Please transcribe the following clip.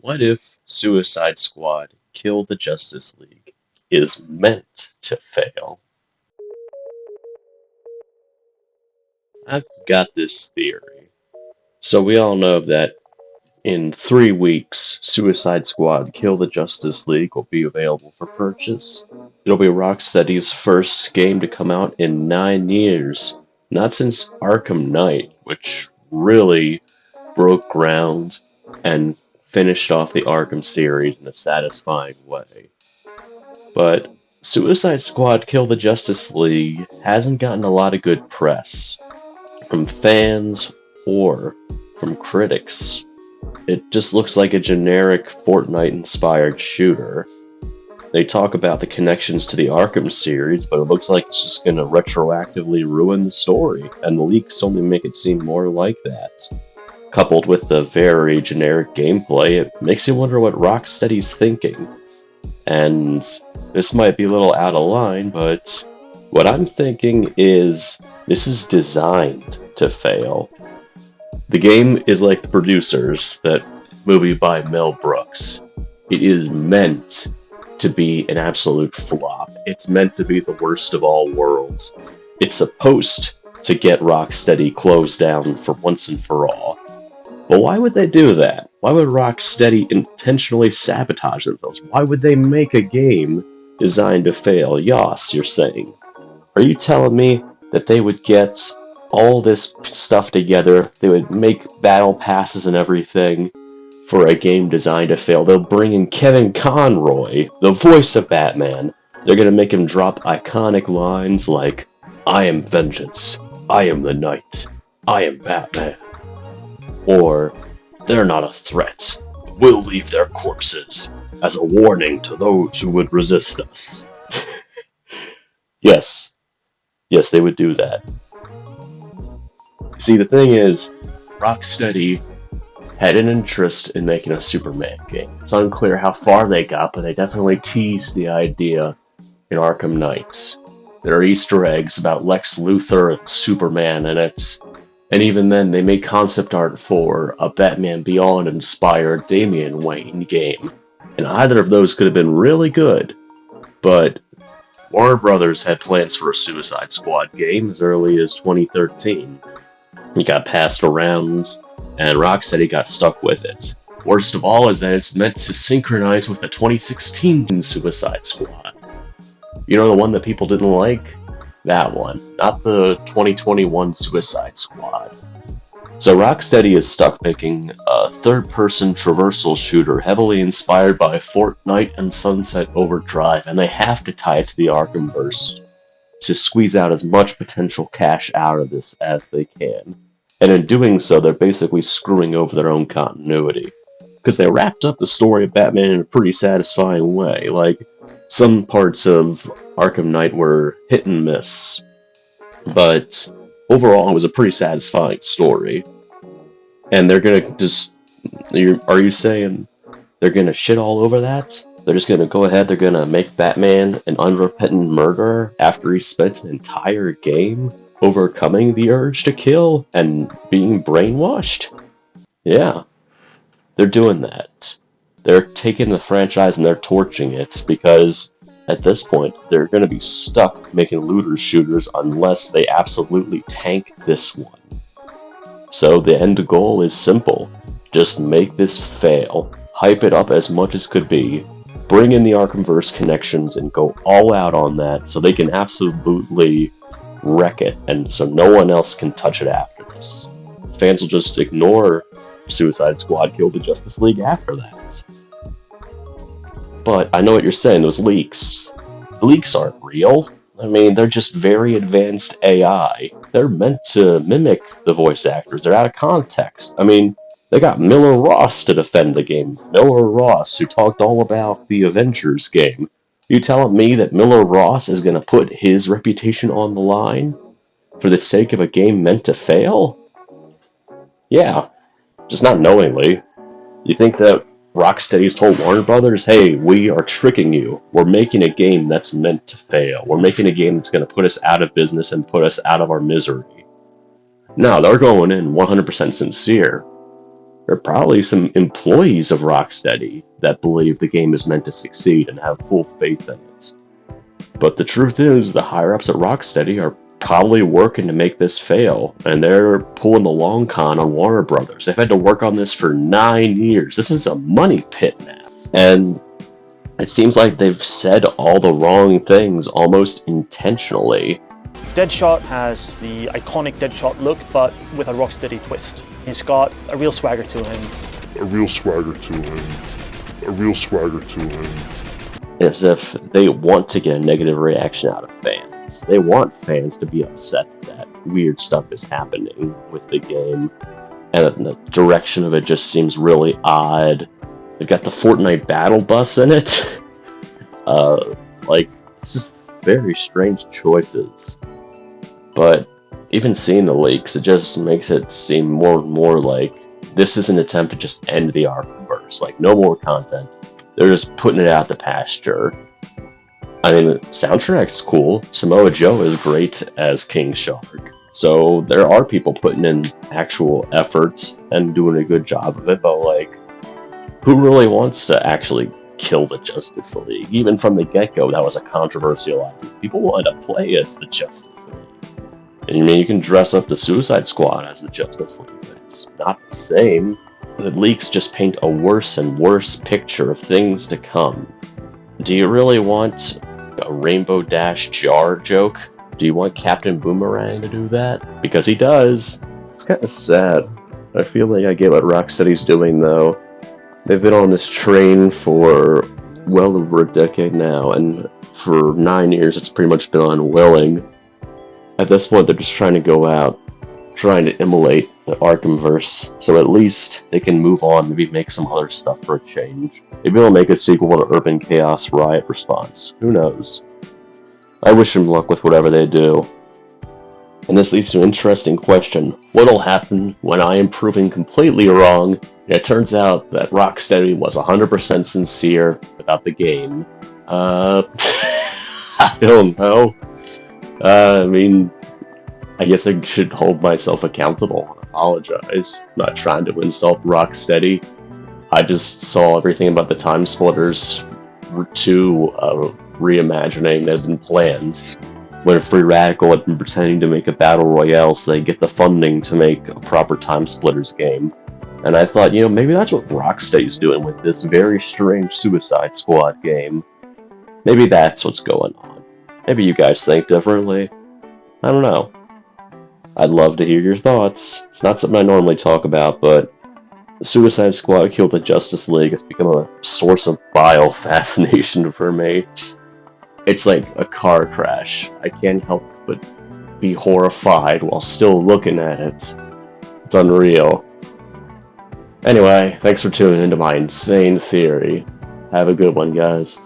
What if Suicide Squad Kill the Justice League is meant to fail? I've got this theory. So we all know that in 3 weeks, Suicide Squad Kill the Justice League will be available for purchase. It'll be Rocksteady's first game to come out in 9 years. Not since Arkham Knight, which really broke ground and finished off the Arkham series in a satisfying way. But Suicide Squad Kill the Justice League hasn't gotten a lot of good press from fans or from critics. It just looks like a generic Fortnite-inspired shooter. They talk about the connections to the Arkham series, but it looks like it's just going to retroactively ruin the story, and the leaks only make it seem more like that. Coupled with the very generic gameplay, it makes you wonder what Rocksteady's thinking. And this might be a little out of line, but what I'm thinking is this is designed to fail. The game is like the producers, that movie by Mel Brooks. It is meant to be an absolute flop. It's meant to be the worst of all worlds. It's supposed to get Rocksteady closed down for once and for all. But why would they do that? Why would Rocksteady intentionally sabotage themselves? Why would they make a game designed to fail? Yas, you're saying. Are you telling me that they would get all this stuff together, they would make battle passes and everything for a game designed to fail? They'll bring in Kevin Conroy, the voice of Batman. They're gonna make him drop iconic lines like, "I am vengeance, I am the night, I am Batman." Or, "They're not a threat. We'll leave their corpses as a warning to those who would resist us." Yes, they would do that. See, the thing is, Rocksteady had an interest in making a Superman game. It's unclear how far they got, but they definitely teased the idea in Arkham Knight. There are Easter eggs about Lex Luthor and Superman in it, and even then they made concept art for a Batman Beyond inspired Damian Wayne game. And either of those could have been really good, but Warner Brothers had plans for a Suicide Squad game as early as 2013. It got passed around, and Rocksteady got stuck with it. Worst of all is that it's meant to synchronize with the 2016 Suicide Squad. You know the one that people didn't like? That one, not the 2021 Suicide Squad. So Rocksteady is stuck making a third-person traversal shooter heavily inspired by Fortnite and Sunset Overdrive, and they have to tie it to the Arkhamverse to squeeze out as much potential cash out of this as they can. And in doing so, they're basically screwing over their own continuity. Because they wrapped up the story of Batman in a pretty satisfying way. Like, some parts of Arkham Knight were hit and miss. But overall, it was a pretty satisfying story. And they're gonna just... Are you saying they're gonna shit all over that? They're just gonna go ahead, they're gonna make Batman an unrepentant murderer after he spent an entire game overcoming the urge to kill and being brainwashed? Yeah, they're doing that. They're taking the franchise and they're torching it because at this point they're gonna be stuck making looter shooters unless they absolutely tank this one. So the end goal is simple. Just make this fail. Hype it up as much as could be. Bring in the Arkhamverse connections and go all out on that so they can absolutely wreck it, and so no one else can touch it after this. Fans will just ignore Suicide Squad Kill the Justice League after that. But I know what you're saying, those leaks. The leaks aren't real. I mean, they're just very advanced AI. They're meant to mimic the voice actors. They're out of context. I mean, they got Miller Ross to defend the game. Miller Ross, who talked all about the Avengers game. You telling me that Miller Ross is going to put his reputation on the line for the sake of a game meant to fail? Yeah, just not knowingly. You think that Rocksteady's told Warner Brothers, hey, we are tricking you. We're making a game that's meant to fail. We're making a game that's going to put us out of business and put us out of our misery. No, they're going in 100% sincere. There are probably some employees of Rocksteady that believe the game is meant to succeed and have full faith in it. But the truth is, the higher-ups at Rocksteady are probably working to make this fail, and they're pulling the long con on Warner Brothers. They've had to work on this for 9 years. This is a money pit now. And it seems like they've said all the wrong things almost intentionally. Deadshot has the iconic Deadshot look, but with a Rocksteady twist. He's got a real swagger to him. As if they want to get a negative reaction out of fans. They want fans to be upset that weird stuff is happening with the game, and the direction of it just seems really odd. They've got the Fortnite battle bus in it. It's just very strange choices. But even seeing the leaks, it just makes it seem more and more like this is an attempt to just end the Arkhamverse. Like, no more content. They're just putting it out to pasture. I mean, the soundtrack's cool. Samoa Joe is great as King Shark. So there are people putting in actual effort and doing a good job of it, but like, who really wants to actually kill the Justice League? Even from the get-go, that was a controversial idea. People wanted to play as the Justice League. And I mean, you can dress up the Suicide Squad as the Justice League, but it's not the same. The leaks just paint a worse and worse picture of things to come. Do you really want a Rainbow Dash jar joke? Do you want Captain Boomerang to do that? Because he does. It's kind of sad. I feel like I get what Rocksteady's doing, though. They've been on this train for well over a decade now, and for 9 years it's pretty much been unwilling. At this point, they're just trying to go out, trying to immolate the Arkhamverse, so at least they can move on, maybe make some other stuff for a change. Maybe they'll make a sequel to Urban Chaos Riot Response. Who knows? I wish them luck with whatever they do. And this leads to an interesting question. What'll happen when I am proven completely wrong, and it turns out that Rocksteady was 100% sincere about the game? I don't know. I mean, I guess I should hold myself accountable and apologize. I'm not trying to insult Rocksteady. I just saw everything about the Time Splitters 2 reimagining that had been planned, when Free Radical had been pretending to make a battle royale so they get the funding to make a proper Time Splitters game. And I thought, maybe that's what Rocksteady's doing with this very strange Suicide Squad game. Maybe that's what's going on. Maybe you guys think differently. I don't know. I'd love to hear your thoughts. It's not something I normally talk about, but the Suicide Squad killed the Justice League has become a source of bile fascination for me. It's like a car crash. I can't help but be horrified while still looking at it. It's unreal. Anyway, thanks for tuning into my insane theory. Have a good one, guys.